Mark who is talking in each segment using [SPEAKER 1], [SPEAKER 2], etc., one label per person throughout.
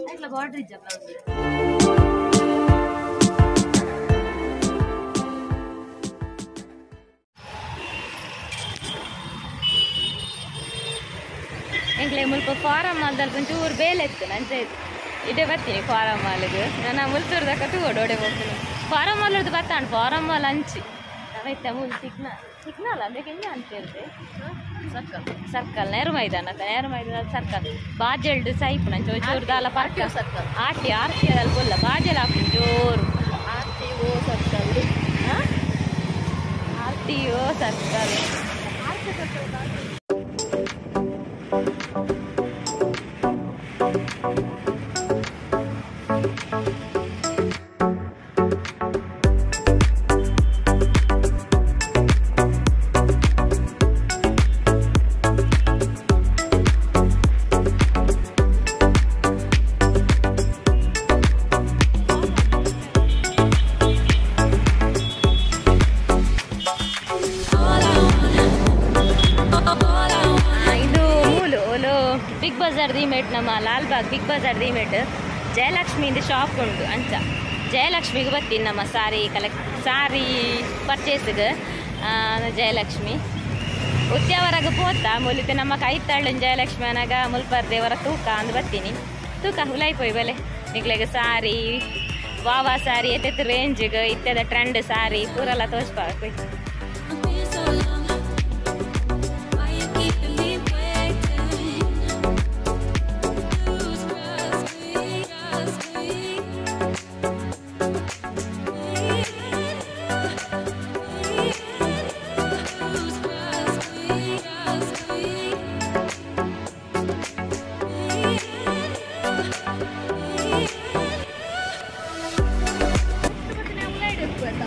[SPEAKER 1] ఇట్లా బార్డర్ ఇచ్చా బ్లౌజ్ ಎಂಕ್ಲೆ ಮುಲ್ಪ ಫಾರಮ್ ಮಾಲ್ದಲ್ಲಿ ಒಂಚೂರು ಬೇಲೆ ಎತ್ತು ನಂಚೆ ಇದೇ ಬರ್ತೀನಿ ಫಾರಮ್ ಮಾಲ್ಗೆ ನಾನು ಮುಲ್ತೂರ್ದಾಗ ಓಡೋಡೆ ಹೋಗ್ತೀನಿ ಫಾರಮ್ ಮಾಲ್ದು ಬರ್ತಾನೆ ಫಾರಮ್ ಮಾಲ್ ಹಂಚಿ ನಾವೈತೆ ಮುಲ್ ಸಿಗ್ನಲ್ ಅದಕ್ಕೆ ಹೆಂಗೆ ಅಂತ ಹೇಳ್ತೆ ಸರ್ಕಲ್ ನೇರು ಮೈದಾನ ಸರ್ಕಲ್ ಬಾಜೆಲ್ಡು ಸೈಪ್ ನಂಚು ಚೂರು ದಾಲ ಪಾರ್ಕ್ ಸರ್ಕಲ್ ಆರ್ಟಿ ಅದಲ್ಲಿ ಫುಲ್ಲ ಬಾಜೆಲ್ ಹಾಕ್ತೀನಿ ಜೋರು RTO circle RTO circle Big Bazaar ದೀಮೇಟ್ ನಮ್ಮ ಲಾಲ್ಬಾಗ್ ಬಿಗ್ ಬಜಾರ್ ದೀಮೇಟ್ ಜಯಲಕ್ಷ್ಮಿಯಿಂದ ಶಾಪ್ ಉಂಟು ಅಂಚ ಜಯಲಕ್ಷ್ಮಿಗೆ ಬರ್ತೀನಿ ನಮ್ಮ ಸಾರಿ ಪರ್ಚೇಸ್ಗೆ ಜಯಲಕ್ಷ್ಮಿ ಉದ್ಯಾವರಾಗ ಪೋತ ಮೂಲಿತೆ ನಮ್ಮ ಕೈತಾಳು ಜಯಲಕ್ಷ್ಮಿ ಅನಾಗ ಮುಲ್ಪರ್ ದೇವರ ತೂಕ ಅಂದ್ ಬರ್ತೀನಿ ತೂಕ ಹುಲೈಪೋಯ್ ಬೆಲೆ ನಿಗ್ಲೆಗೆ ಸಾರಿ ವಾವಾ ಸಾರಿ ಎತ್ತೆತ್ತು ರೇಂಜ್ಗೆ ಇತ್ಯದ ಟ್ರೆಂಡ್ ಸಾರಿ ಪೂರೆಲ್ಲ ತೋರಿಸ್ಬೇಕು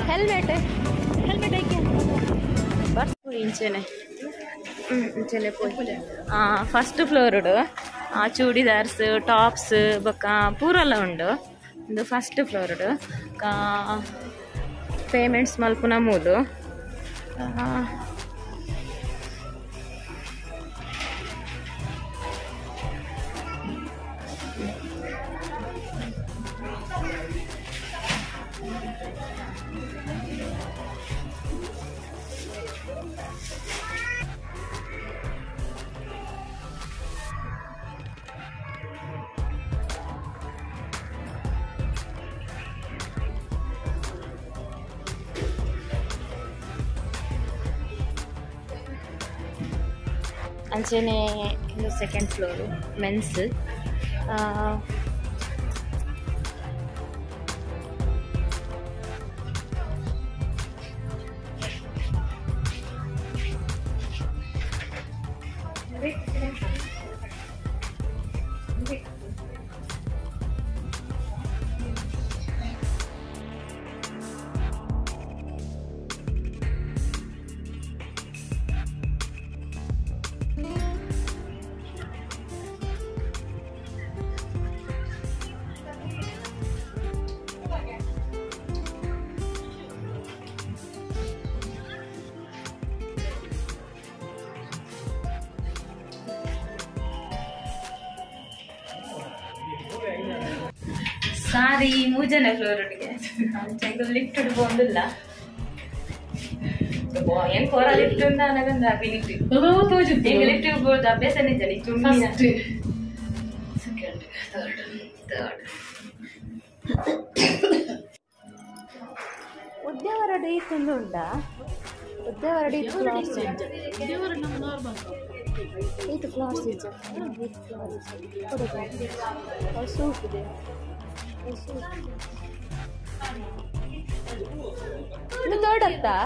[SPEAKER 1] ಹೆಲ್ಮೆಟ್ ಐಕೆ ಇಂಚೆನೆ ಇಂಚೆನೆ ಫಸ್ಟ್ ಫ್ಲೋರ್ಡು ಚೂಡಿದಾರ್ಸ್ ಟಾಪ್ಸ್ ಬೊಕ್ಕ ಪೂರೆಲ್ಲ ಉಂಡು ಇದು ಫಸ್ಟ್ ಫ್ಲೋರ್ಡು ಪೇಮೆಂಟ್ಸ್ ಮಲ್ಪುನ ಮೂಲು ಅಂಚೆನೆ ಇದು ಸೆಕೆಂಡ್ ಫ್ಲೋರು ಮೆನ್ಸ್ ಸಾರಿ ಮೂಜನೆ ಫ್ಲೋರ್ಗೆ ಲಿಫ್ಟ್ ಬಂದಿಲ್ಲ ಏನ್ ಕೋರ ಲಿಫ್ಟ್ ಉಂಡ ನನಗೊಂದು ಅಭಿ ಲಿಫ್ಟ್ ಲಿಫ್ಟ್ ಹೋಗ್ಬೋದು ಅಭ್ಯಾಸ ನಿಜ ಸೆಕೆಂಡ್ ಥರ್ಡ್ ಉದ್ಯಾವರಡಿ ಇತ್ತೊಂದು ಉಂಟಾ ಉದ್ಯಾವರಡಿ ಇದು ಫ್ಲವರ್ಸ್ ಇದೆ ಸೂಪ್ ಇದೆ ತೋಡತ್ತಾ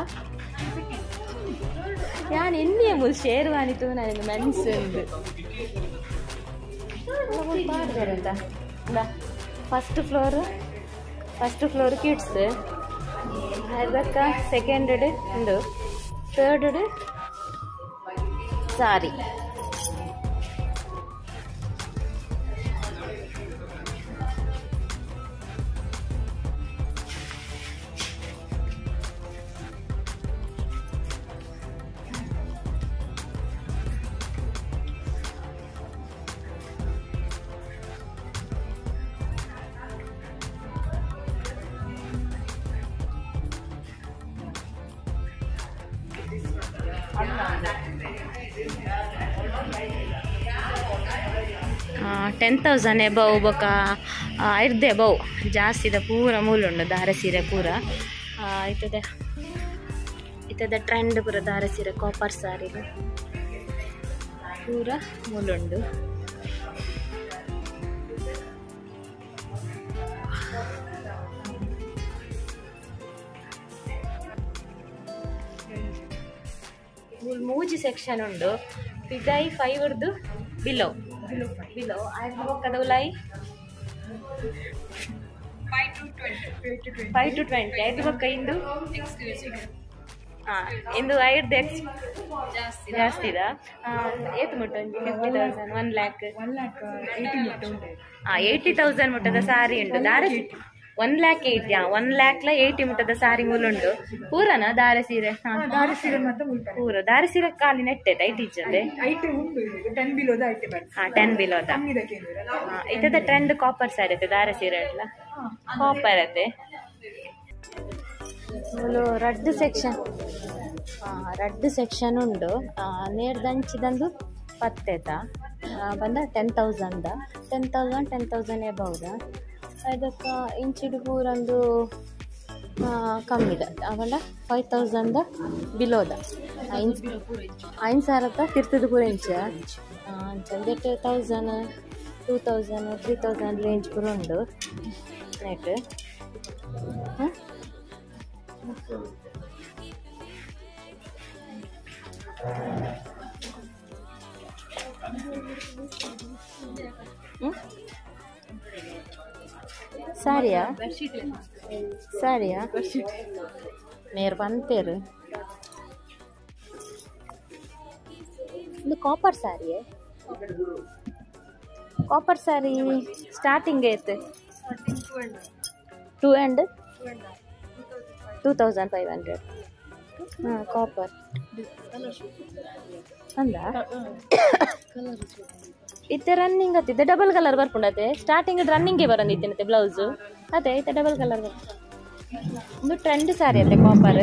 [SPEAKER 1] ഞാൻ എന്നെയാ മുൽ ഷേർവാണി തോന്നാൻ മനസ്സുണ്ട് പാടുതരണ്ട എന്താ ഫസ്റ്റ് ഫ്ലോർ കിഡ്സ് ಅದಕ್ಕೆ ಸೆಕೆಂಡ್ ಉಂಡು ಥರ್ಡ್ ಸಾರಿ $10,000 ಎಬವ್ ಬೊಕ ಇರ್ದೆ ಎಬವ್ ಜಾಸ್ತಿದ ಪೂರ ಮೂಲುಂಡು ದಾರೆ ಸೀರೆ ಪೂರ ಇತದ ಟ್ರೆಂಡ್ ಪೂರ ದಾರೆ ಸೀರೆ ಕಾಪರ್ ಸಾರಿಗೆ ಪೂರ ಮೂಲುಂಡು. ಮೂಜಿ ಸೆಕ್ಷನ್ ಉಂಡು ಪಿದಾಯಿ 5 ಬಿಲೋ ಆಯ್ತು ಬೊಕ್ಕದ ಉಲಾಯಿ 5 to 20 ಆಯ್ತು ಬೊಕ್ಕ ಇಂದು ಇಂದು ಐದು ಜಾಸ್ತಿದ ಏತು ಮುಟ್ಟ 50,000 1 lakh 80,000 ಮುಟ್ಟದ ಸಾರಿ ಉಂಡು ದಾರೆ 1 lakh 80 ಮುಟ್ಟದ ಸಾರಿ ಮೂಲುಂಡು ಪೂರನ ದಾರೆ ಸೀರೆ ಪೂರ ದಾರೆ ಸೀರೆ ಕಾಲಿ ನೆಟ್ಟೆ ಟೈಟ್ ಇಚ್ಚದೆ 10 ಬಿಲೋದ ಇತದ ಟ್ರೆಂಡ್ ಕಾಪರ್ ಸಾರಿ ಐತೆ ದಾರೆ ಸೀರೆ ಎಲ್ಲ ಕಾಪರ್ ಐತೆ ರಡ್ಡು ಸೆಕ್ಷನ್ ಉಂಡು ನೇರ್ದಂಚಿದಂದು ಪತ್ತೆತ ಬಂದ 10,000 ಎಬೌದ ಅದಕ್ಕೆ ಇಂಚಿಡು ಪೂರಂದು ಕಮ್ಮಿದ ಅವಂಡ 5,000 ಬಿಲೋದ 5,000 ತಿರ್ತದ ಪೂರ ಇಂಚ ಇದಕ್ಕೆ 1,000 2,000 3,000 ರೇಂಜ್ ಪೂರ ಉಂಡು ನೆಟ್ ಸಾರಿಯಾ ಮೇರ್ ಬಂತೇರು ಇದು ಕಾಪರ್ ಸಾರಿಯೇ ಕಾಪರ್ ಸಾರಿ ಸ್ಟಾರ್ಟಿಂಗ್ ಐತೆ 2,500 ಕಾಪರ್ ಅಂದ ಇತ್ತೆ ರನ್ನಿಂಗ್ ಅತ್ತಿದ್ದೆ ಡಬಲ್ ಕಲರ್ ಬರ್ಕೊಂಡತೆ ಸ್ಟಾರ್ಟಿಂಗ್ ರನ್ನಿಂಗ್ಗೆ ಬರಂದಿತ್ತೇನತ್ತೆ ಬ್ಲೌಸು ಅದೇ ಇತ್ತೆ ಡಬಲ್ ಕಲರ್ ಒಂದು ಟ್ರೆಂಡ್ ಸಾರಿ ಅತ್ತೆ ಕಾಪರ್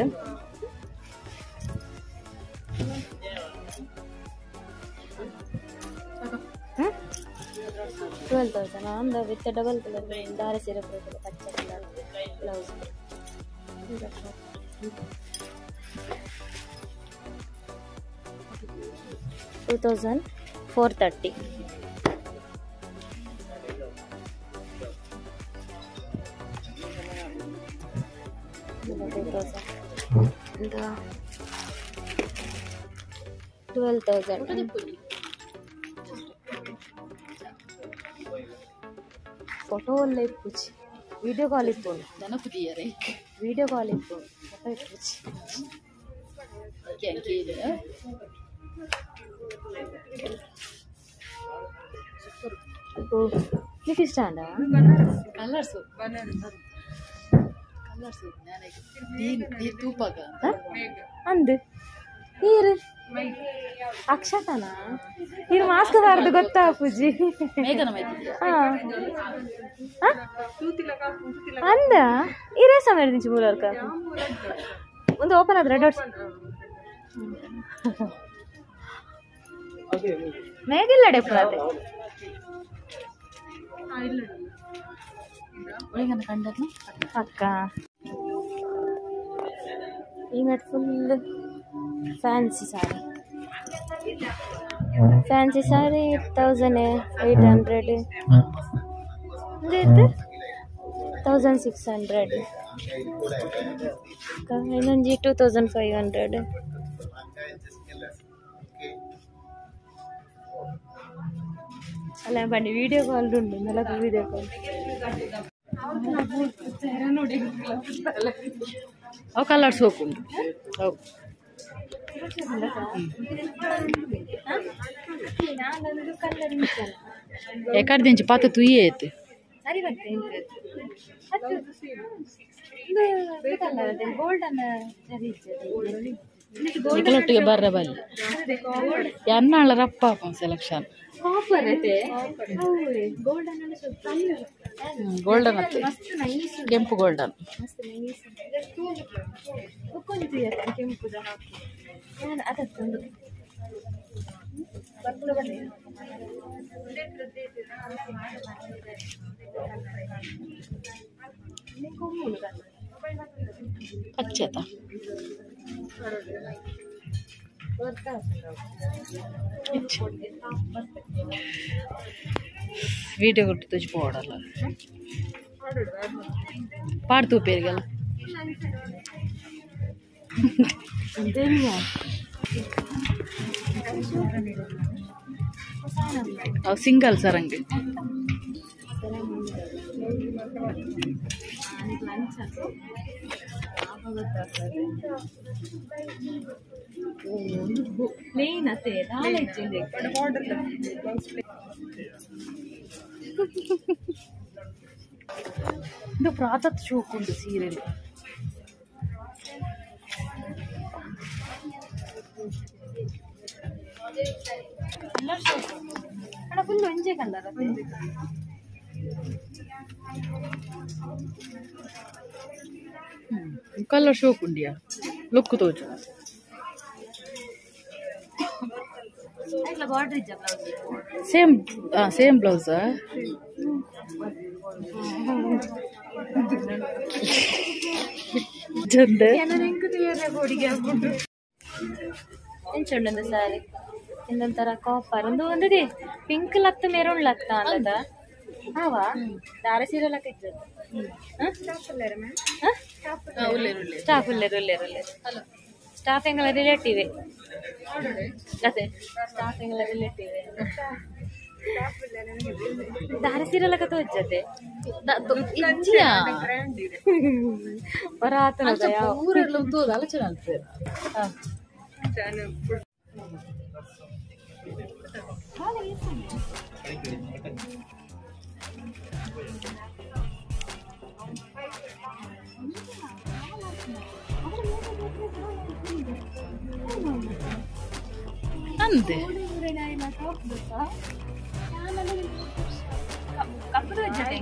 [SPEAKER 1] 12,000 ಅಂದ ವಿತ್ ಡಬಲ್ ಕಲರ್ ದಾರೆ ಸೀರೆ ಪಚ್ಚ ಕಲರ್ ಬ್ಲೌಸ್ 2,430 12,000 ಫೋಟೋ ಒಳ್ಳೆ ಇಪ್ಪುಚಿ ವಿಡಿಯೋ ಕಾಲ್ ಇತ್ತು ವಿಡಿಯೋ ಕಾಲ್ ಇತ್ತು ಫೋಟೋ ಇಪ್ಪುಚಿ నీకు ఇష్టం కలర్స్ ಅಂದು ನೀರು ಅಕ್ಷತನ ನೀರು ಮಾಸ್ಕ್ ಬಾರ್ದು ಗೊತ್ತಾ ಪೂಜಿ ಅಂದ ಇರೇ ಸಮಯ నుంచి ಮೂಲರ್ಕ ಒಂದು ಓಪನ್ ಆದ್ರೆ ಡಾಟ್ಸ್ ಮೇಗಿಲ್ಲ ಡೆಪ್ಲಾತೆ ಕಂಡದ್ದು ಅಕ್ಕ ಈ ಮೆಟ್ ಫುಲ್ ಫ್ಯಾನ್ಸಿ ಸಾರಿ 1,800 1,600 ಇನ್ನೊಂದು 2,500 ಅಲ್ಲ ಬನ್ನಿ ವಿಡಿಯೋ ಕಾಲ್ ಉಂಟು ನಲಕು ವಿಡಿಯೋ ಕಾಲ್ ಅವು ಕಲರ್ಸ್ ಹೋಗುಂಟು ಎಕಡೆ ದಿಂಚು ಪಾತ ತುಯ್ಯೇ ಐತೆ ಗೋಲ್ಡನ್ ಬರ್ರ ಬಲ್ಲಿ ಎನ್ನಾಳ ರಪ್ಪ ಸೆಲೆಕ್ಷನ್ ಕಾಪರ್ ಐತೆ ಗೋಲ್ಡನ್
[SPEAKER 2] ಗೋಲ್ಡನ್ ಅತ್ತೆ ಕೆಂಪು ಗೋಲ್ಡನ್
[SPEAKER 1] ಕೆಂಪು ಅದಕ್ಕೊಂದು
[SPEAKER 2] ಪಚ್ಚತ వీడియో కొట్టి తెచ్చిపోవడాల పాడుతూ పెరగల సింగల్ సరంగి ಇದು ಪ್ರಾತತ್ ಶೋಕುಂಡು ಸೀರೆಲು
[SPEAKER 1] ಫುಲ್ ಒಂಜೆ ಕಲರ್
[SPEAKER 2] ಕಲರ್ ಶೋಕುಂಡಿಯಾ ಲುಕ್ ತೋಜು ಸೇಮ್ ಸೇಮ್ ಬ್ಲೌಸ್
[SPEAKER 1] ಎಂಚುಂಡು ಸಾರಿ ಇಂದೊಂಥರ ಕಾಪರ್ ಒಂದಿದೆ ಪಿಂಕ್ ಲತ್ತ ಮೆರೂನ್ ಲತ್ತ ಅಲ್ಲದ ಹಾವಾ ದಾರ ಸೀರೆ ಲಕ್ಕ ಇದ್ದದ್ದು ಸ್ಟಾಫ್ ಉಲ್ಲೇರು ಸ್ಟಾಫ್ ಎಂಗಳ ರಿಲೇಟಿವೆ ಅದೇ ಸ್ಟಾಫ್ ಎಂಗಳ ರಿಲೇಟಿವೆ ದಾರ ಸೀರೆ ಲಕ್ಕ ತೋಜತ್ತೆ ಬರಾತ
[SPEAKER 2] ಊರೆಲ್ಲ ತೋದು ಆಲೋಚನೆ ಆಗ್ತದೆ ಅಂತೆ
[SPEAKER 1] ಕಪ್ಪು ಜೊತೆ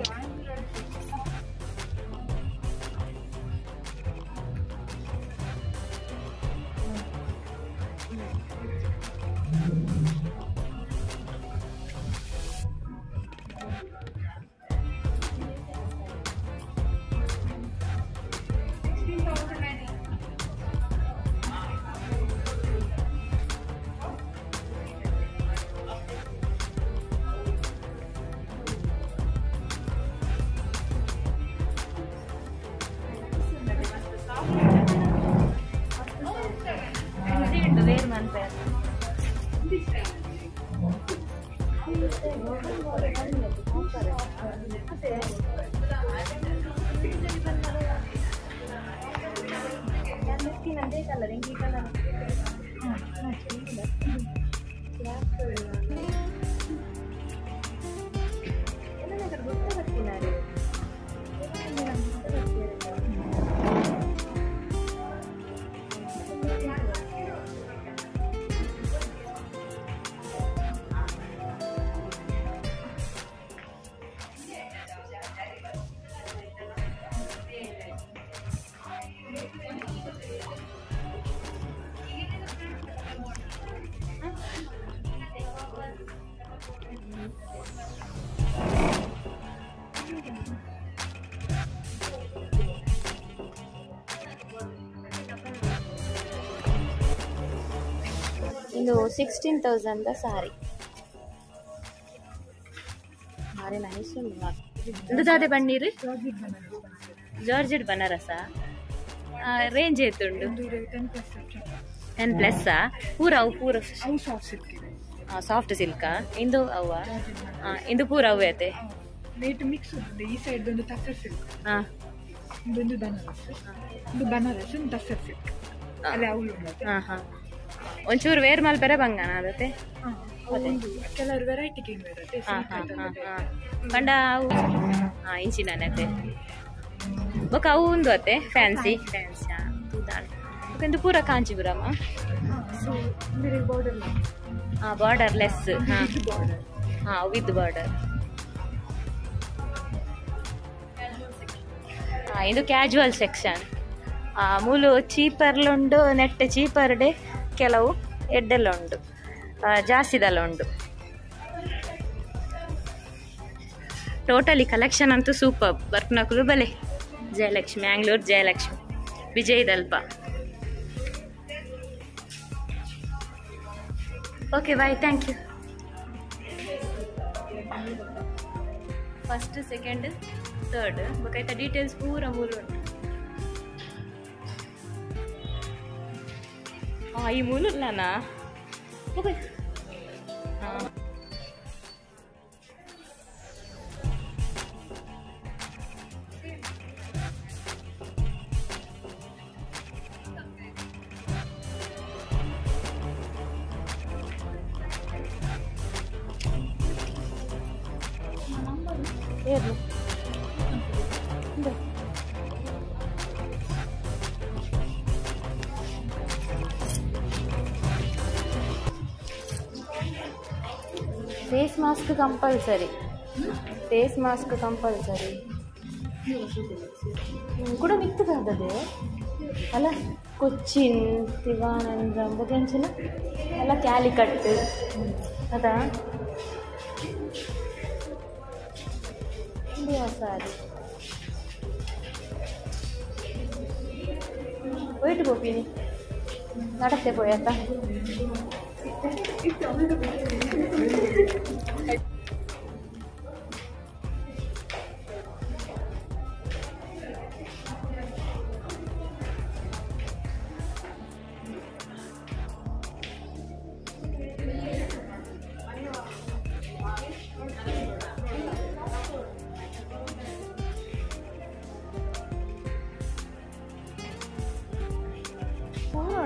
[SPEAKER 1] ಇದು 16,000 ಸಾರಿ ಭಾರಿ ನೈಸ್ ಉಂಟು ಎಂತದಾದೆ ಬಣ್ಣೀರು ಜಾರ್ಜೆಟ್ ಬನಾರಸ ರೇಂಜ್ ಏತುಂಡು 10+ ಪೂರ ಅವು ಪೂರ ಸಾಫ್ಟ್ ಸಿಲ್ಕಾ ಇಂದು ಅವ್ವ ಇಂದು ಪೂರ ಅವು ಐತೆ
[SPEAKER 3] ರೇಟ್ ಮಿಕ್ಸ್ ಉಂಟು ಈ ಸೈಡ್ ಒಂದು ಟಸರ್ ಸಿಲ್ಕ್ ಇದೊಂದು ಬನಾರಸ್ ಒಂದು ಟಸರ್ ಸಿಲ್ಕ್ ಅಲ್ಲಿ ಅವಳು
[SPEAKER 1] ಒಂಚೂರು ವೇರ್ ಮಲ್ಪೆರೆ ಬಂಗಾನ ಅದತ್ತೆ
[SPEAKER 3] ಕೆಲವರು ವೆರೈಟಿ ಕೇನ್ ಬರುತ್ತೆ
[SPEAKER 1] ಕಂಡ ಅವು ಇಂಚಿನತೆ ಬೊಕ್ಕ ಅವು ಒಂದು ಅತ್ತೆ ಫ್ಯಾನ್ಸಿ ಇದು ಪೂರ Kanchipuram border less with border ಇದು ಕ್ಯಾಜುವಲ್ ಸೆಕ್ಷನ್. ಮೂಲು ಚೀಪರ್ಲುಂಡು, ನೆಟ್ ಚೀಪರ್ಡೆ ಕೆಲವು ಎಡ್ಡೆಲ್ಲ ಉಂಡು, ಜಾಸ್ತಿದೆಲ್ಲ ಉಂಡು. ಟೋಟಲಿ ಕಲೆಕ್ಷನ್ ಅಂತೂ ಸೂಪರ್. ಬರ್ಪುನಕುಲು ಬಲೆ ಜಯಲಕ್ಷ್ಮಿ, ಮ್ಯಾಂಗ್ಳೂರ್ ಜಯಲಕ್ಷ್ಮಿ, ವಿಜಯದಲ್ಪ. Okay bye, thank you. First, second, third ಬೇಕಾಯ್ತಾ ಡೀಟೇಲ್ಸ್ ಪೂರ ಮೂರು ಉಂಟು. ಈ ಮೂಲು ಇಲ್ಲನಾ? ಏನು face mask compulsory, face mask compulsory ಕೂಡ ಮಿತ್ತದಾದದೆ ಅಲ್ಲ. ಕೊಚ್ಚಿನ್ ತಿವಾನಂದ್ರ ಬಗೆಂಚಿನ ಎಲ್ಲ ಕ್ಯಾಲಿಕಟ್ ಅದಾ ಸಾರಿ പോയിട്ട് പോപ്പിനി നടത്തെ പോയാത്ത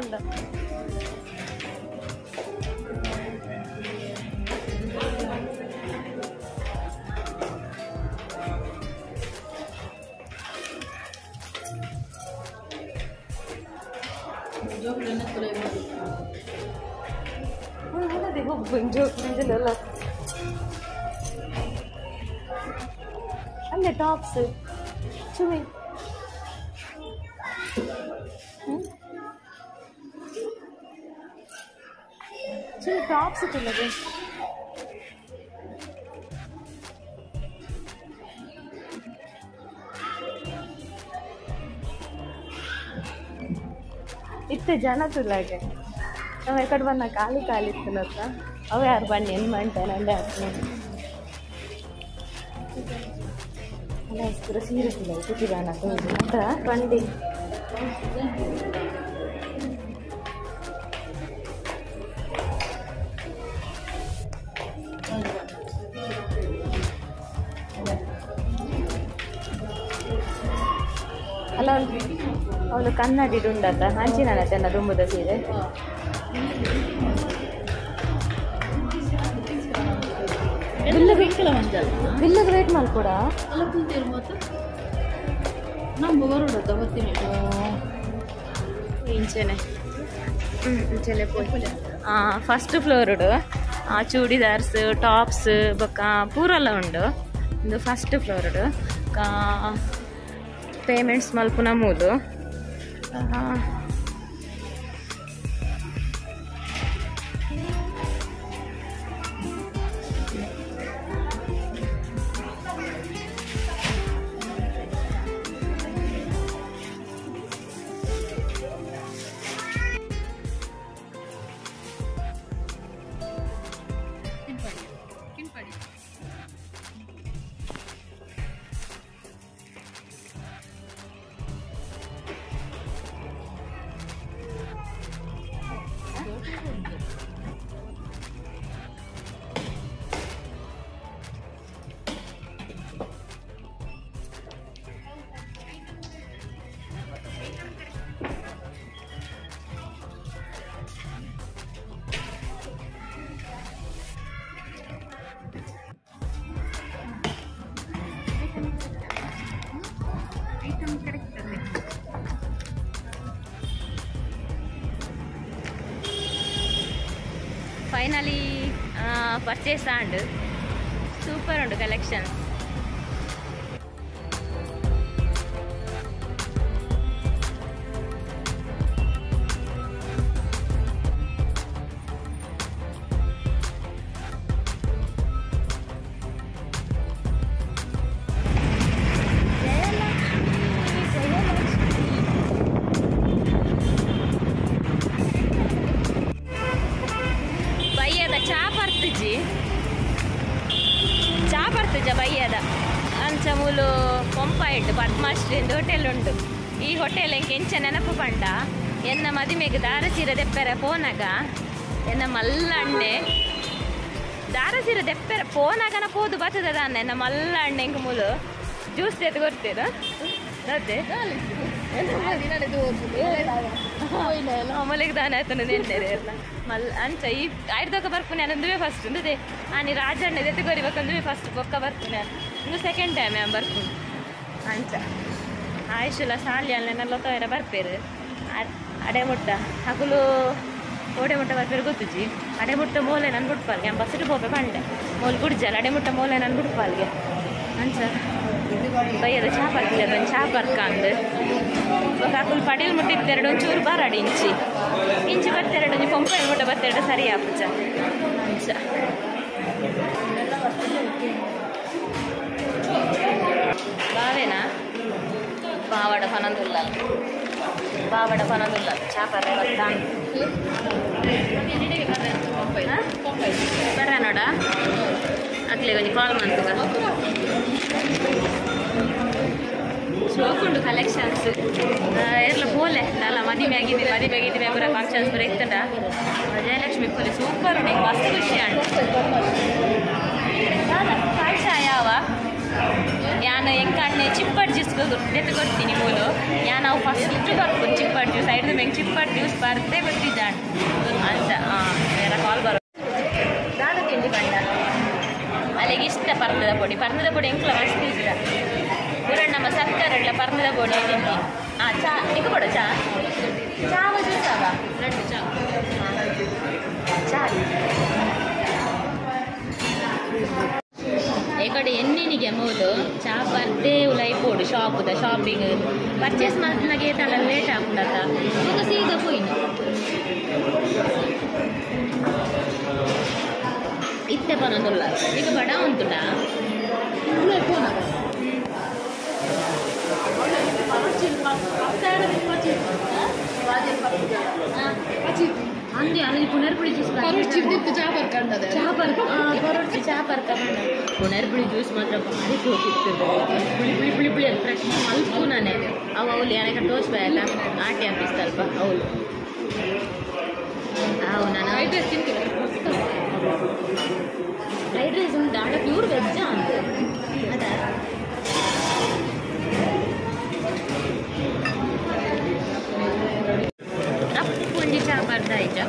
[SPEAKER 1] ഉണ്ട്. ಅಲ್ಲೇ ಟಾಪ್ಸ್ ಚುಮಿ ಟಾಪ್ಸ್ ಇಟ್ಟಿಲ್ಲದೆ ಇತ್ತೆ ಜನ ತುಲಾಗೆ ನಾವು ಎಕಡೆ ಬಂದ ಖಾಲಿ ಖಾಲಿ ಇತ್ತಲತ್ತ ಅವು ಯಾರು ಬನ್ನಿ ಏನು ಮಾಡ್ತಾರೆ ನಂಡೆ ಹಾಕ್ತೀನಿ ಅಲ್ಲ ಹೆಸ್ರು ಸೀರೆ ಇಲ್ಲ ಕುಟಿದಾನ ಅಂತ ಬಂಡಿ ಅಲ್ಲ ಅವಳು ಕನ್ನಡಿಡು ಉಂಡತ್ತ ಹಂಚಿನತ್ತೆ ನನ್ನ ದುಂಬುದ ಸೀರೆ ಬಿಲ್ಲಿಗೆ ವೇಟ್ ಮಾಡ್ಕೊಡ ಇಂಚೆನೆ ಇಂಚೆನೆ ಫಸ್ಟ್ ಫ್ಲೋರುಡು ಚೂಡಿದಾರ್ಸ್ ಟಾಪ್ಸ್ ಬೊಕ್ಕ ಪೂರೆಲ್ಲ ಉಂಡು. ಇದು ಫಸ್ಟ್ ಫ್ಲೋರುಡು ಪೇಮೆಂಟ್ಸ್ ಮಲ್ಪುನ ಮೂಲು ಫೈನಲಿ ಪರ್ಚೇಸ್ ಆಂಡ್ ಸೂಪರ್ ಉಂಟು ಕಲೆಕ್ಷನ್. ಚಾ ಪರ್ತಿಜ ಬಯ್ಯದ ಅಂಚ ಮೂಲು ಪಂಪ ಇಟ್ಟು ಪದ್ಮಾಶ್ರೀಂದು ಹೋಟೆಲ್ ಉಂಟು. ಈ ಹೋಟೆಲ್ ಎಂಗೆ ಎಂಚ ನೆನಪು ಪಂಡ ಎನ್ನ ಮದಿಮೆಗೆ ದಾರ ಸೀರೆ ದೆಪ್ಪೆರ ಪೋನಾಗ ಎನ್ನ ಮಲ್ಲಣ್ಣೆ ದಾರ ಸೀರೆ ದೆಪ್ಪೆರ ಪೋನಾಗನ ಪೋದು ಬತ್ತದ ದಾನ ಎನ್ನ ಮಲ್ಲಣ್ಣೆ ಎಂಗೆ ಮೂಲು ಜ್ಯೂಸ್ ತೆತ್ತು ಕೊಡ್ತೀರ ಅದೇ ಅಮಲಿಗೆ ದಾನ ಆಯ್ತು ನೆನ್ನೆ ಅಂಚ ಈ ಆಯ್ದಾಗ ಬರ್ಪುನೆ ಅನ್ನೊಂದುವೆ ಫಸ್ಟ್ ಅಂದದೆ ಆನಿ ರಾಜಣ್ಣ ಎತ್ತುಗೋರಿಬೇಕಂದ್ರೆ ಫಸ್ಟ್ ಬೊಕ್ಕ ಬರ್ಪುನೆ ಇನ್ನು ಸೆಕೆಂಡ್ ಟೈಮ್ ಬರ್ಪುನೆ ಅಂಚ ಆಯುಷುಲ ಸಾಲಿ ಅಲ್ಲೆಲ್ಲ ತೋರ ಬರ್ಪೇರು ಅಡೆಮುಟ್ಟ ಹಗಲು ಓಡೆಮುಟ್ಟ ಬರ್ಪೇರು ಗೊತ್ತುಜಿ ಅಡೆಮುಟ್ಟ ಮೂಲೆ ನಾನು ಬಿಡ್ಪಾಲ್ಗೆ ಬಸ್ಸಿಟ್ಟು ಹೋಗ್ಬೆ ಬಂಡೆ ಮೂಲೆ ಗುಡ್ಜಲ್ಲ ಅಡೆಮುಟ್ಟ ಮೂಲೆ ನಾನು ಬಿಡ್ಪಾಲ್ಗೆ ಅಂಚ ಬೈಯದ ಚಾ ಬರ್ತಿಲ್ಲ ಚಾ ಬರ್ಕಂದು ಹಗಲು ಪಡೀಲ್ ಮುಟ್ಟಿತ್ತೆರಡು ಒಂಚೂರು ಬಾರಾಡಿ ಇಂಚಿ ಬತ್ತೆರಡು ಒಂಚು ಪಂಪಾಯಿ ಮುಟ್ಟ ಬತ್ತೆರಡು ಸರಿ ಆಪುಚ್ಚ ಅಂಚ ಬಾವೇನಾ ಬಾವಡ ಪನಂದುಲ್ಲ ಚಾಪರ ಬರ್ರ ನೋಡ ಅಕ್ಲೆ ಕೊಂಚ ಕಾಲ್ ಮಾಡ್ತದ ಶೋಕುಂಡು ಕಲೆಕ್ಷನ್ಸ್ ಎಲ್ಲ ಪೋಲೆ ಅಲ್ಲ ಮದುವೆ ಆಗಿದ್ದೀವಿ ಪೂರ ಫಂಕ್ಷನ್ಸ್ ಪೂರ ಇತ್ತಂಡ ಜಯಲಕ್ಷ್ಮಿ ಪೋಲೆ ಸೂಪರ್ ಉಂಟು ಮಸ್ತ್ ಖುಷಿ ಆಂಟು ಪಾಯಸ ಯಾವ ಯಾನು ಎಂಕಣ್ಣೆ ಚಿಪ್ಪಡ್ ಜ್ಯೂಸ್ ಎತ್ತು ಕೊಡ್ತೀನಿ ಮೂಲು ನಾವು ಫಸ್ಟ್ ಬರ್ಬೋದು ಚಿಪ್ಪಡ್ ಜ್ಯೂಸ್ ಐದು ಮೆಂಗೆ ಚಿಪ್ಪಡ್ ಜ್ಯೂಸ್ ಬರ್ದೇ ಗೊತ್ತಿದ್ದಾಣ ಅಂತ ಎಲ್ಲ ಕಾಲ್ ಬರೋ ದಾದ ತಿಂಡಿ ಬಂಡ ಅಲ್ಲಿಗೆ ಇಷ್ಟ ಪರ್ಣದ ಪೊಡಿ ಎಂಕ್ಲ ಮಸ್ತ್ ಇಷ್ಟ ಪೂರ ನಮ್ಮ ಸರ್ಕಾರ ಎಲ್ಲ ಪರ್ಣದ ಪೊಡಿ ತಿಂಡಿ ಚಾ ಈಗ ಕೊಡ ಚಾವ ಜ್ಯೂಸ್ ಆಗ ಎರಡು ಚಾ ಈ ಕಡೆ ಎಣ್ಣಿನಿಗೆ ಮೂಲು ಚಾ ಬರ್ದೇ ಉಲೈಪೋಡು ಶಾಪಿಂಗ್ ಪರ್ಚೇಸ್ ಮಾಡ್ಲಿಕ್ಕೆ ತಲ್ಲ ಲೇಟ್ ಆಗ್ಬಿಡತ್ತ ಈಗ ಸೀದಾ ಪೋಯಿನ ಇತ್ತೆ ಪನೊಂದುಲ್ಲ ಈಗ ಬಡ ಉಂಟುಡ ಅಂದೆ ಅಲ್ಲಿ ಪುನರ್ಪುಳಿ ಜ್ಯೂಸ್ ಪುನರ್ಪುಳಿ ಜ್ಯೂಸ್ ಮಾತ್ರ ಭಾರಿ ಹೋಗಿತ್ತು ಪುಳಿ ಅಂತ ಫ್ರೆಶ್ ಮಲ್ಪು ನಾನೇ ಅವಳು ಏನಕ ಟೋಸ್ಟ್ ಎಲ್ಲ ಆಟಿ ಹಾಕಿಸ್ತಲ್ಪ ಅವಳು ನಾನು ಫ್ರೈಡ್ ರೈಸ್ ತಿಂತೀನಿ ಫ್ರೈಡ್ ರೈಸ್ ಉಂಟು ಆಡ ಪ್ಯೂರ್ ವೆಜ್ಜ ಅಂತ ಅದ ಒಂಜಿ ಚಾ ಬರ್ದ ಆಯ್ತ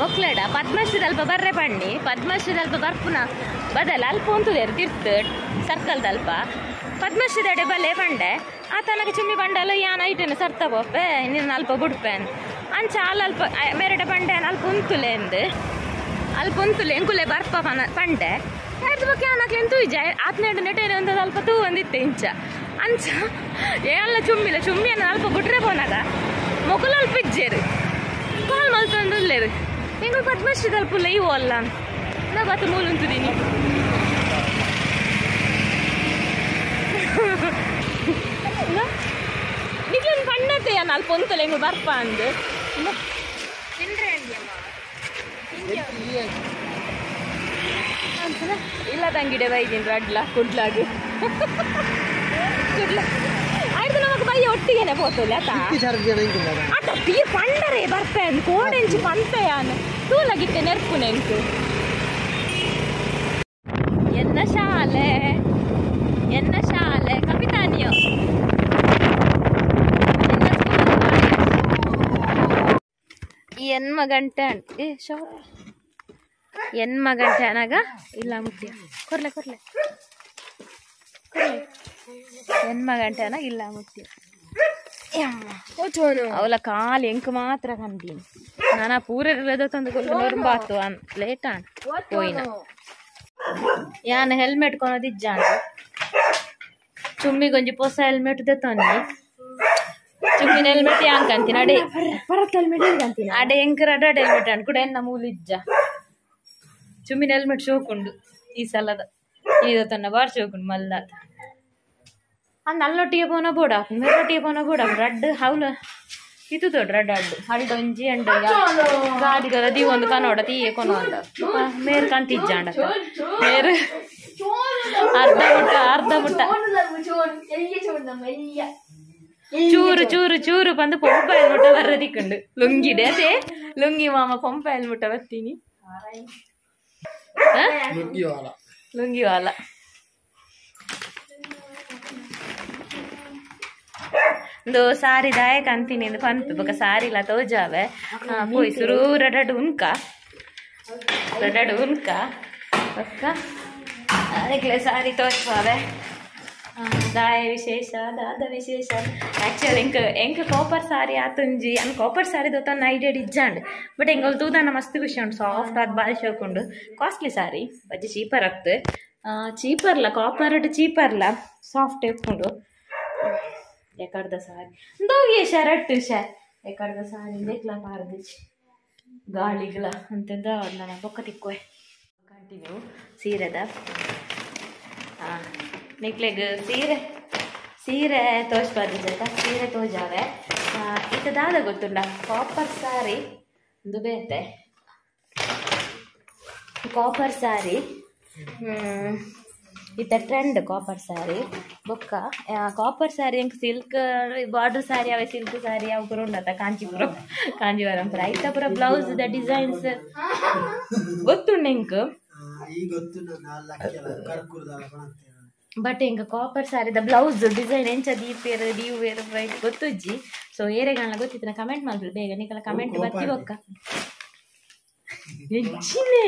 [SPEAKER 1] ಒಕ್ಲೆಡ ಪದ್ಮಶ್ರೀ ಅಲ್ಪ ಬರ್ರೆ ಪಣ್ಣಿ ಪದ್ಮಶ್ರೀ ಅಲ್ಪ ಬರ್ಪುನ ಬದಲ ಅಲ್ಪ ಒಂತುದೇರು ತಿರ್ತು ಸರ್ಕಲ್ದಲ್ಪ ಪದ್ಮಶ್ರೀ ಅಡೆ ಬಲೆ ಪಂಡೆ ಆ ತನಕ ಚುಮ್ಮಿ ಬಂಡಲು ಯಾನ ಐಟೇನು ಸರ್ತ ಬೋಪೆ ನಿನ್ನ ಅಲ್ಪ ಬುಡ್ಪೇನ್ ಅಂಚ ಅಲ್ಪ ಬೇರೆಡೆ ಪಂಡೆ ಅಲ್ಪ ಉಂತುಲೆ ಎಂಕುಲೆ ಬರ್ಪ ಪಂಡೆ ಎದ್ದು ಬಗ್ಗೆ ಯಾನಕ್ಲೆ ಎಂತೂ ಇಜ ಆತ್ನೆಡು ನೆಟೇರು ಒಂದು ಅಲ್ಪ ತೂ ಒಂದಿತ್ತೆ ಇಂಚ ಅಂಚ ಎಲ್ಲ ಚುಮ್ಮಿಯನ್ನು ಅಲ್ಪ ಬಿಟ್ರೆ ಪೋನಾಗ ಮೊಕಲು ಅಲ್ಪ ಇಜ್ಜೇರು ಕಾಲ್ ಮಲ್ತೊಂದುಲ್ಲೇರು ಎಂಗಳು ಪದ್ಮಶ್ರೀ ಅಲ್ಪ ಇವು ಅಲ್ಲ ನಾ ಬತ್ತ ಮೂಲ ಉಂಟುದೀನಿ ನಿಗ್ಲೇನು ಪಣ್ಣತೆ ನಾನು ಅಲ್ಪ ಒಂತಲ್ಲ ಎಂಗಳು ಬರ್ಪ ಅಂದು ತಿನ್ರೆ ಅಂಡಿಯಮ್ಮ ಇಲ್ಲ ತಂಗಿಡೆ ಬೈದಿನ್ರು ಅಡ್ಲ ಕುಡ್ಲಾಗ ಆಯ್ತು ನಮಗೆ ಬೈ ಒಟ್ಟಿಗೆನೆ ಪೋತಲ್ಲ ಅತ್ತ ತೀರ್ ಪಂಡರೆ ಬರ್ಪೆ ಅಂದ್ ಕೋಡೆಂಚಿ ಪಂತೆಯಾನು ತೂಲಾಗಿತ್ತೆ ನೆರ್ಪು ನೆಂಕು ಎನ್ನ ಶಾಲೆ ಕಪಿತಾನಿಯೋ ಎನ್ಮ ಗಂಟೆ ಎನ್ಮ ಗಂಟೆ ಅನಾಗ ಇಲ್ಲ ಮುಟ್ಟಿಯ ಕೊರ್ಲೆ ಎನ್ಮ ಗಂಟೆ ಅನಾಗ ಇಲ್ಲ ಮುಟ್ಟಿಯ ಅವಳ ಕಾಲು ಎಂಕು ಮಾತ್ರ ಕಂದೀನಿ ನಾನು ಪೂರ ತಂದು ಬಾತು ಲೇಟ್ ಆಣ ಪೋಯಿನ ಯಾನ ಹೆಲ್ಮೆಟ್ ಕೊನೋದಿಜ್ಜಾಣ ಚುಮ್ಮಿಗೊಂಜಿ ಹೊಸ ಹೆಲ್ಮೆಟ್ ತೆತ್ತೊಂದಿ ಚುಮ್ಮಿನ ಹೆಲ್ಮೆಟ್ ಯಾಂಕಂತೀನಿ ಅಡೆ ಎಂಕರ ಅಡ್ಡ ಹೆಲ್ಮೆಟ್ ಅನ್ಕೂಡ ಎನ್ನ ಮೂಲಿಜ್ಜ ಚುಮ್ಮಿನ ಹೆಲ್ಮೆಟ್ ಶೋಕುಂಡು ಈ ಸಲದ ಇದು ತನ್ನ ಬಾರ್ ಶೋಕುಂಡು ಮಲ್ಲಾತ ಅಂದ್ ಅಲ್ಲೊಟ್ಟಿಗೆ ಪೋನ ಬೋಡ ಮೇಲೊಟ್ಟಿಗೆ ಪೋನ ಬೋಡ ರಡ್ಡು ಹೌಲು ಇದು ದೊಡ್ಡ ಅಡ್ಡು ಹಳ್ಳು ಒಂಜಿ ಅಂಡು ಗಾಡಿಗದ ದೀ ಒಂದು ಕನ್ನಡ ತೀಯೆ ಕೊನೋಂಡ ಮೇರ್ ಕಂತಿಜ್ಜಾಂಡ ಮೇರ್ ಅರ್ಧ ಮುಟ್ಟ ಚೂರು ಚೂರು ಚೂರು ಬಂದು ಪೊಂಪಾಯಲ್ ಮುಟ್ಟ ಬರ್ರದಿಕ್ಕಂಡು ಲುಂಗಿದೆ ಅದೇ ಲುಂಗಿ ಮಾಮ ಪೊಂಪಾಯಲ್ ಮುಟ್ಟ ಬರ್ತೀನಿ ಲುಂಗಿ ವಾಲ ಒಂದು ಸಾರಿ ದಾಯಕ ಅಂತೀನಿ ಎಂದು ಪಂತು ಬೊಕ ಸಾರಿಲ ತೋಜಾವೆ ಪೋಯ್ ಸುರು ರಡಡು ಉನ್ಕ ಬೊಕ್ಕ ಅದಕ್ಕೆ ಸಾರಿ ತೋಚ್ಪಾವೆ ದಾಯ ವಿಶೇಷ ದಾದ ವಿಶೇಷ ಆ್ಯಕ್ಚುಲಿ ಎಂಕ ಕಾಪರ್ ಸಾರಿ ಆತುಂಜಿ ಅನ್ ಕಾಪರ್ ಸಾರಿ ದೊತ್ತ ಐಡಿಯಾ ಇಜ್ಜಾಂಡ್ ಬಟ್ ಎಂಗಲ್ ತೂದಾನ ಮಸ್ತ್ ಖುಷಿ ಉಂಟು ಸಾಫ್ಟ್ ಆದ್ ಬಾರಿ ಶೋಕುಂಡು ಕಾಸ್ಟ್ಲಿ ಸಾರಿ ಬಜ್ಜಿ ಚೀಪರ್ ಆಗ್ತು ಚೀಪರ್ಲ ಕಾಪರ್ ಚೀಪರ್ಲ ಸಾಫ್ಟ್ ಎತ್ಕೊಂಡು ಎಕಡ್ದ ಸಾರಿ ದೋಗಿ ಶರಟ್ ಎಕಡ್ದ ಸಾರಿ ಬೇಕ್ಲ ಪಾರ್ದು ಗಾಳಿಗಳ ಅಂತಂದ ನನ್ನ ಬೊಕ್ಕ ತಿಕ್ಕೋಯ್ ಕಂಟಿನ್ಯೂ ಸೀರೆದ ನಿಕ್ಲೆಗ್ ಸೀರೆ ತೋಚ್ಬಾರ್ದು ಜೊತೆ ಸೀರೆ ತೋಜಾವೆ ಇತ್ತದಾದ ಗೊತ್ತುಂಡ ಕಾಪರ್ ಸಾರಿ ಒಂದು ಬೇತೆ ಕಾಪರ್ ಸಾರಿ ಇತ್ತ ಟ್ರೆಂಡ್ ಕಾಪರ್ ಸಾರಿ ಬೊಕ್ಕ ಕಾಪರ್ ಸಾರಿ ಎಂಕ್ ಸಿಲ್ಕ್ ಬಾರ್ಡರ್ ಸಾರಿ ಅವೆ ಸಿಲ್ಕ್ ಸಾರಿ ಅವು ಪೂರ ಉಂಡತ್ತ ಕಾಂಜೀವರಂ ಪೂರ ಐತ ಪೂರ ಬ್ಲೌಸ್ ದ ಡಿಸೈನ್ಸ್ ಗೊತ್ತುಂಡು ಎಂಕ್ ಬಟ್ ಎಂಕ್ copper sorry the blouse design ಎಂಚ ದೀಪೇರ್ ದೀವೇರ್ ಗೊತ್ತುಜ್ಜಿ ಸೊ ಏರೆಗಳನ್ನ ಗೊತ್ತಿತ್ತು ಕಮೆಂಟ್ ಮಾಡ್ಬಿಡು ಬೇಗ ನಿಕಲ ಕಮೆಂಟ್ ಬತ್ತಿ ಬೊಕ್ಕ ಹೆಚ್ಚಿನೇ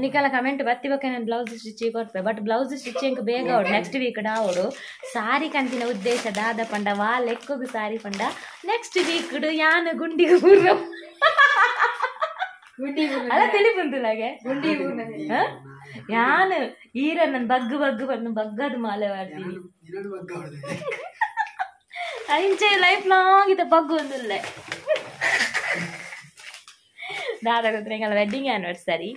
[SPEAKER 1] ನಿಕಲ ಕಮೆಂಟ್ ಬತ್ತಿ ಬೊಕ್ಕ ನಾನು ಬ್ಲೌಸ್ ಸ್ಟಿಚ್ ಕೊಡ್ಪೆ ಬಟ್ ಬ್ಲೌಸ್ ಸ್ಟಿಚಿಂಗ್ ಬೇಗ ಅವಡು ನೆಕ್ಸ್ಟ್ ವೀಕ್ ಡಾವಡು ಸಾರಿ ಕಂತಿನ ಉದ್ದೇಶ ದಾದ ಪಂಡ ವಾಲ್ ಎಕ್ಕೋಗು ಸಾರಿ ಪಂಡ ನೆಕ್ಸ್ಟ್ ವೀಕ್ ಯಾನು ಗುಂಡಿಗೆ ಊರ ಅಲ್ಲ ತಿಳಿ ಬಂದಿಲ್ಲಾಗೆ ಗುಂಡಿ ಯಾನು ಈರ ನನ್ ಬಗ್ಗು ಬಂದು ಬಗ್ಗದ ಮಾಲೆ ಮಾಡ್ತೀನಿ ಇಂಚೆ ಲೈಫ್ ಲಾಂಗ್ ಇತ್ತ ಬಗ್ಗು ಒಂದಿಲ್ಲ ದಾದ ಗೊತ್ತರೆ ಎಂಗಲ ವೆಡ್ಡಿಂಗ್ ಆ್ಯನಿವರ್ಸರಿ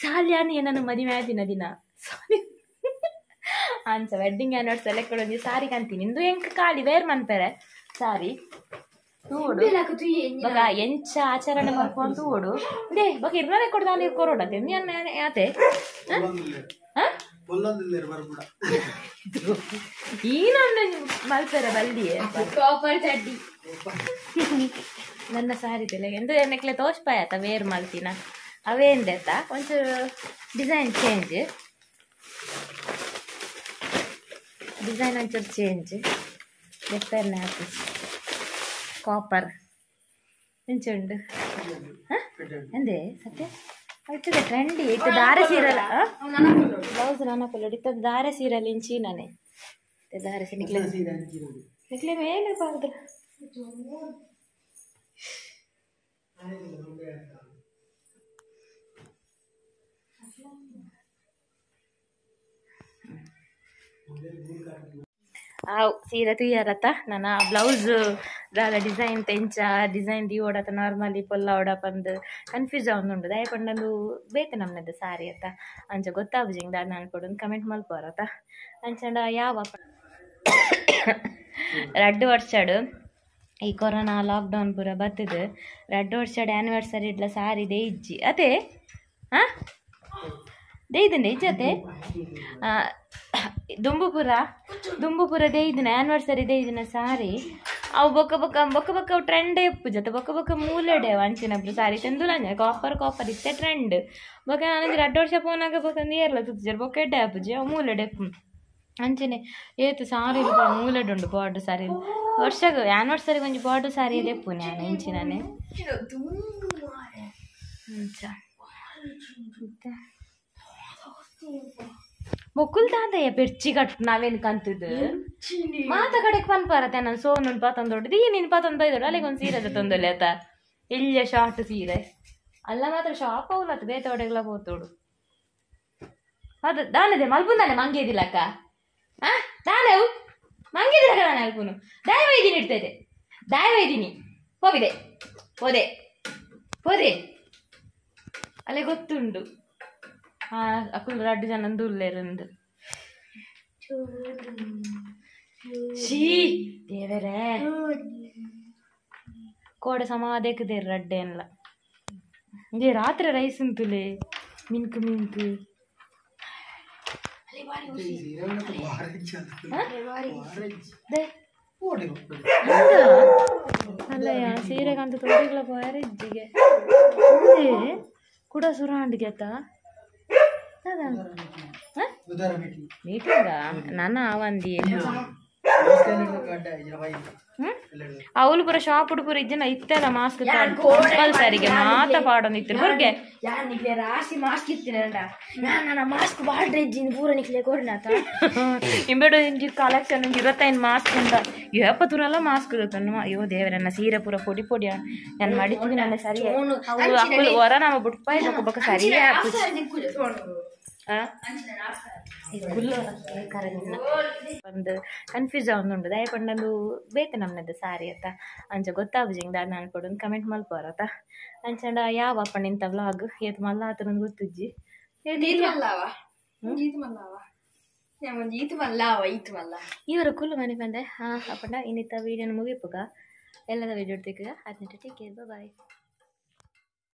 [SPEAKER 1] ಸಾಲ್ಯಾನು ಏನನ್ನು ಮದುವೆ ಆದಿನ ದಿನ ಸಾರಿ ಅಂಚ ವೆಡ್ಡಿಂಗ್ ಆ್ಯನಿವರ್ಸರಿ ಲೆಕ್ಕಡೊಂದು ಸಾರಿ ಕಂತೀನಿ ಇಂದು ಎಂಕ್ ಕಾಳಿ ವೇರ್ ಮನ್ಪೆರೆ ಸಾರಿ ತೂಡು ಬಗ ಎಂಚ ಆಚರಣೆ ಮಾಡ್ಕೊಂಡು ತೂಡು ದೇ ಬಗ ಇರ್ನಾರೆ ಕೊಡ್ದ ಅಲ್ಲಿ ಕೊರೋಡತೆ ಯಾತೆ ಈನೊಂದು ಮಲ್ಪೆರೆ ಬಲ್ಲಿಯೇ ನನ್ನ ಸಾರಿ ತೆಲೆಗೆ ಎಂದು ನೆಕ್ಲೆ ತೋಚ್ಪಾಯತ ವೇರ್ ಮಲ್ತಿನ ಅವೇಂದೆತ್ತ ಒಂಚೂರು ಡಿಸೈನ್ ಒಂಚೂರು ಚೇಂಜ್ ಬೆಪ್ಪರ್ನೆ ಹಾಕಿ ಕಾಪರ್ ಎಂಚುಂಡು ಎಂದೇ ಸತ್ಯ ಇರ್ತದೆ ಟ್ರೆಂಡಿ ಇತ್ತು ದಾರೆ ಸೀರಲ್ಲ ಬ್ಲೌಸ್ ನನಪಲ್ಲ ಇತ್ತದ ದಾರೆ ಸೀರಲ್ಲ ಇಂಚಿನೇ ದಾರೆ ನಿಕ್ಲೆ ಮೇಲೆ ಬಾರ್ದು ಸೀರೆ ತುಯ್ಯಾರತ್ತ ನನ್ನ ಬ್ಲೌಸ್ ದಾದ ಡಿಸೈನ್ ತೆಂಚ ಡಿಸೈನ್ ದಿ ಓಡತ್ತ ನಾರ್ಮಲಿ ಪೊಲ್ಲ ಓಡ ಪಂದು ಕನ್ಫ್ಯೂಸ್ ಆವೊಂದುಂಡು ದಯ ಪಂಡಂದು ಬೇತೆ ನಮ್ನದು ಸಾರಿ ಅತ್ತ ಅಂಚ ಗೊತ್ತಾಬುಜಿಂಗ್ ದಾದ ನಾನು ಕೊಡೊಂದು ಕಮೆಂಟ್ ಮಲ್ಪೋರತ್ತ ಅಂಚಂಡ ಯಾವ ರಡ್ಡು ವರ್ಷಡು ಈ ಕೊರೋನಾ ಲಾಕ್ಡೌನ್ ಪೂರ ಬರ್ತದೆ ರಡ್ಡು ವರ್ಷದ ಆ್ಯನಿವರ್ಸರಿ ಇಡ್ಲ ಸಾರಿ ದೇ ಇಜ್ಜಿ ಅದೇ ದೇಯ್ದನೆ ಇಜ್ಜತೆ ದುಂಬುಪುರ ದೇಯ್ದಿನ ಆ್ಯನಿವರ್ಸರಿ ದೇಯ್ದಿನ ಸಾರಿ ಅವು ಬೊಕ್ಕ ಅವು ಟ್ರೆಂಡ್ ಎಪ್ಪು ಜೊತೆ ಬೊಕ್ಕ ಮೂಲೆಡೆ ಅಂಚಿನಬ್ರು ಸಾರಿ ತಂದುಲ ಕಾಪರ್ ಇತ್ತೆ ಟ್ರೆಂಡ್ ಬೊಕ್ಕ ನನಗೆ 2 ವರ್ಷ ಪೋನಾಗ ಬೊಕ್ಕಂದು ಏರ್ಲ ತುತ್ತಿಜರು ಬೊಕ್ಕ ಎಡ್ಡೆ ಅಪ್ಪುಜಿ ಅವು ಮೂಲೆಡೆ ಎಪ್ಪು ಅಂಚನೆ ಏತು ಸಾರಿ ಮೂಲೆಡ್ ಉಂಡು ಬಾರ್ಡ್ರ್ ಸಾರಿ ವರ್ಷಗ ಆ್ಯನಿವರ್ಸರಿಗೆ ಒಂಜಿ ಬಾರ್ಡ್ರ್ ಸಾರಿ ಎಪ್ಪು ನಾನು ಇಂಚಿನೇ ಬೊಕ್ಕುಲ್ ತಾತಯ್ಯ ಪೆರ್ಚಿ ಕಟ್ಟು ನಾವೇನು ಕಂತದ್ದು ಮಾತ ಕಡೆಗೆ ಪನ್ಪಾರತ್ತೆ ನಾನು ಸೋನು ಪಾತಂದೊಡ್ಡು ನೀನು ಪಾತಂದೊಯ್ದೊಡು ಅಲ್ಲಿಗೆ ಒಂದು ಸೀರೆ ತಂದೊಲ್ಲೆ ಆತ ಇಲ್ಲಿಯ ಶಾರ್ಟ್ ಸೀರೆ ಅಲ್ಲ ಮಾತ್ರ ಶಾಪ್ ಅವಲತ್ತ ಬೇತೋಡೆಗ್ಲ ಹೋತೋಡು ಅದು ದಾನದೆ ಮಲ್ಪುಂದಾನೆ ಮಂಗೇದಿಲ್ಲಕ್ಕ ದಾನವು ಮಂಗೇದಿಲ್ಲಕ್ಕ ನಾನು ಅಲ್ಪುನು ದಾಯವೈದಿನಿ ಇಡ್ತೈತೆ ದಾಯವೈದಿನಿ ಹೋದೆ ಅಲ್ಲೇ ಗೊತ್ತುಂಡು ಅಕ್ಕುಲ್ 2 ಜನ ದುಲ್ಲೆರಂದು ಶೀ ದೇವರೇ ಕೋಡೆ ಸಮಾದೇಕದೆ ರಡ್ಡೆ ಎಲ್ಲ ಇದೇ ರಾತ್ರಿ ರೈಸ್ ಉಂಟುಲೆ ಮಿನ್ಕು ಮಿನ್ಕು ಅಲ್ಲಯ್ಯ ಸೀರೆಗಂತ ತೊಡಿಗಳ ಬಾರಿಜ್ಜಿಗೆ ಕೂಡ ಸುರಾಂಡ್ಗೆ ಮೀಟಿಂಗ ನನ್ನ ಅವಂದಿ ಅವಳು ಪೂರ ಶಾಪ್ ಪೂರ ಇಜ್ಜನ ಇತ್ತದ ಮಾಸ್ಕ್ ಕಂಪಲ್ಸರಿಗೆ ಮಾತ ಪಾಡೋನಿತ್ತು ಹೊರಗೆ
[SPEAKER 4] ರಾಶಿ ಮಾಸ್ಕ್ ಇತ್ತಿನಂಡ ನಾನು ಮಾಸ್ಕ್ ಬಾಡ್ರೆ ಇಜ್ಜಿನ ಪೂರ ನಿಕ್ಲೆ ಕೊಡ್ನಾತ
[SPEAKER 1] ಇಂಬೇಡು ಇಂಜಿ ಕಲೆಕ್ಷನ್ 25 ಮಾಸ್ಕ್ ಉಂಟ 70 ಮಾಸ್ಕ್ ಇರುತ್ತೆ ಅಯ್ಯೋ ದೇವರನ್ನ ಸೀರೆ ಪೂರ ಪೊಡಿ ಪೊಡಿ ನಾನು ಮಾಡಿದ್ವಿ ನನ್ನ ಸರಿ ಹೊರ ನಮ್ಮ ಬುಟ್ಪಾಯಿ ತಗೋಬೇಕು ಸರಿ ಒಂದು ಕನ್ಫ್ಯೂಸ್ ಆಗುಂಡು ದಯಪಂಡು ಬೇಕು ನಮ್ಮದು ಸಾರಿ ಅತ್ತ ಅಂಚ ಗೊತ್ತಾಗುಜಿಂಗ್ ದಾದ ನಾನು ಕೊಡು ಕಮೆಂಟ್ ಮಲ್ಪೋರತ್ತ ಅಂಚಂಡ ಯಾವ ಅಪ್ಪಣ್ಣ ಇಂಥ ವ್ಲಾಗ್ ಏತ್ ಮಲ್ಲ ಆತರ ಗೊತ್ತಿಜ್ಜಿ ಇವರ ಕುಲ್ಲು ಮನೆ ಬಂದೆ ಅಪ್ಪಣ್ಣ ಇನ್ನಿತ್ತ ವೀಡಿಯೋನ ಮುಗಿಪುಗ ಎಲ್ಲದ ವೀಡಿಯೋ ತೆಗ 18 ಟೇಕ್ ಕೇರ್ ಬಾಯ್